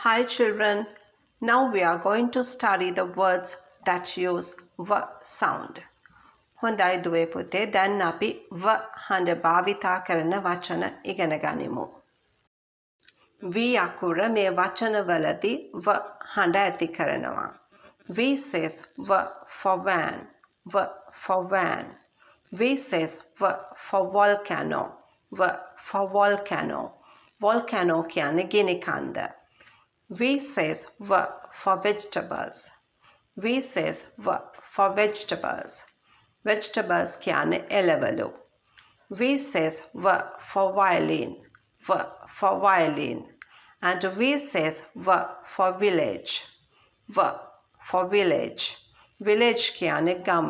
Hi children, now we are going to study the words that use V sound. හොඳයි දුවේ පුතේ, දැන් අපි V හඬ භාවිතා කරන වචන ඉගෙන ගනිමු. V අකුර මේ වචනවලදී V හඬ ඇති කරනවා. V says V for van, V for van. V says V for volcano, V for volcano. Volcano කියන්නේ ගිනි කන්ද. V says V for vegetables. V says V for vegetables. Vegetables කියන්නේ එළවලු. V says V for violin. V for violin. And V says V for village. V for village. Village කියන්නේ ගම.